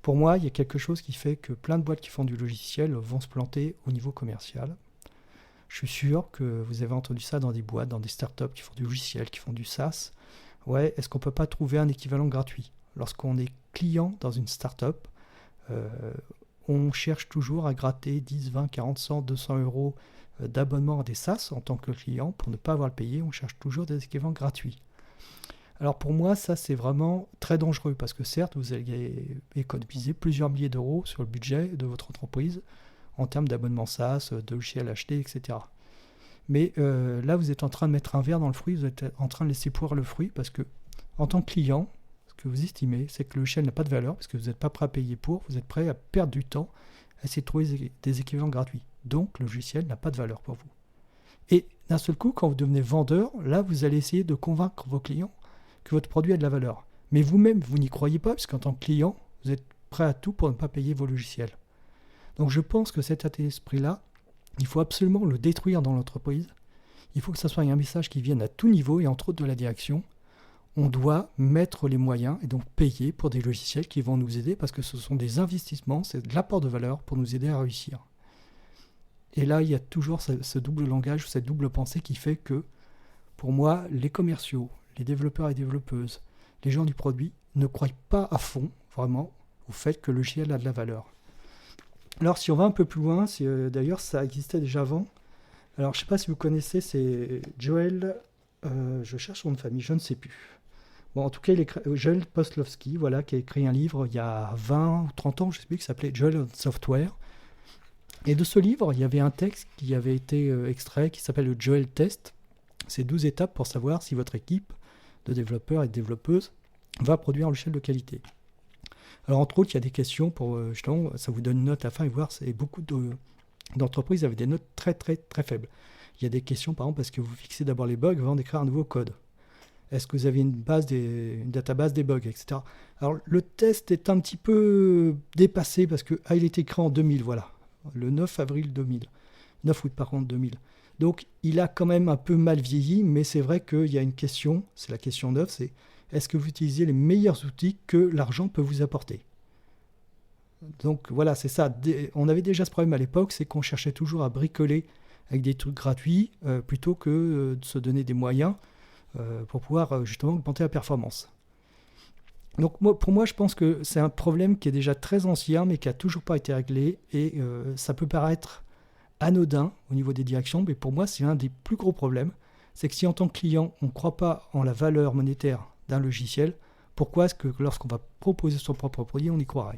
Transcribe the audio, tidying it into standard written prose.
pour moi, il y a quelque chose qui fait que plein de boîtes qui font du logiciel vont se planter au niveau commercial. Je suis sûr que vous avez entendu ça dans des boîtes, dans des startups qui font du logiciel, qui font du SaaS. Ouais, est-ce qu'on ne peut pas trouver un équivalent gratuit? Lorsqu'on est client dans une startup, euh, on cherche toujours à gratter 10, 20, 40, 100, 200 euros d'abonnement à des SaaS en tant que client. Pour ne pas avoir le payer, on cherche toujours des équivalents gratuits. Alors pour moi, ça c'est vraiment très dangereux parce que certes, vous allez économiser plusieurs milliers d'euros sur le budget de votre entreprise en termes d'abonnement SaaS, de logiciels achetés, etc. Mais là, vous êtes en train de mettre un verre dans le fruit, vous êtes en train de laisser pourrir le fruit parce que en tant que client, ce que vous estimez, c'est que le logiciel n'a pas de valeur parce que vous n'êtes pas prêt à payer pour, vous êtes prêt à perdre du temps à essayer de trouver des équivalents gratuits. Donc, le logiciel n'a pas de valeur pour vous. Et d'un seul coup, quand vous devenez vendeur, là, vous allez essayer de convaincre vos clients que votre produit a de la valeur. Mais vous-même, vous n'y croyez pas, puisqu'en tant que client, vous êtes prêt à tout pour ne pas payer vos logiciels. Donc je pense que cet état d'esprit-là, il faut absolument le détruire dans l'entreprise. Il faut que ça soit un message qui vienne à tout niveau, et entre autres de la direction. On doit mettre les moyens et donc payer pour des logiciels qui vont nous aider, parce que ce sont des investissements, c'est de l'apport de valeur pour nous aider à réussir. Et là, il y a toujours ce double langage, cette double pensée qui fait que, pour moi, les commerciaux, les développeurs et développeuses, les gens du produit ne croient pas à fond, vraiment, au fait que le logiciel a de la valeur. Alors, si on va un peu plus loin, d'ailleurs, ça existait déjà avant. Alors, je ne sais pas si vous connaissez, c'est Joel, je cherche son nom de famille, je ne sais plus. Bon, en tout cas, Joel Postlowski, voilà, qui a écrit un livre il y a 20 ou 30 ans, je ne sais plus, qui s'appelait Joel on Software. Et de ce livre, il y avait un texte qui avait été extrait, qui s'appelle le Joel Test. C'est 12 étapes pour savoir si votre équipe de développeurs et de développeuses va produire un logiciel de qualité. Alors, entre autres, il y a des questions pour, justement, ça vous donne une note à la fin et voir, et beaucoup d'entreprises avaient des notes très, très, très faibles. Il y a des questions, par exemple, est-ce que vous fixez d'abord les bugs avant d'écrire un nouveau code? Est-ce que vous avez une database des bugs, etc. Alors, le test est un petit peu dépassé parce que il était écrit en 2000, voilà. Le 9 avril 2000. 9 août, par contre, 2000. Donc, il a quand même un peu mal vieilli, mais c'est vrai qu'il y a une question, c'est la question 9, c'est est-ce que vous utilisez les meilleurs outils que l'argent peut vous apporter? Donc, voilà, c'est ça. On avait déjà ce problème à l'époque, c'est qu'on cherchait toujours à bricoler avec des trucs gratuits plutôt que de se donner des moyens pour pouvoir justement augmenter la performance. Donc pour moi, je pense que c'est un problème qui est déjà très ancien, mais qui n'a toujours pas été réglé. Et ça peut paraître anodin au niveau des directions, mais pour moi, c'est un des plus gros problèmes. C'est que si en tant que client, on ne croit pas en la valeur monétaire d'un logiciel, pourquoi est-ce que lorsqu'on va proposer son propre produit, on y croirait?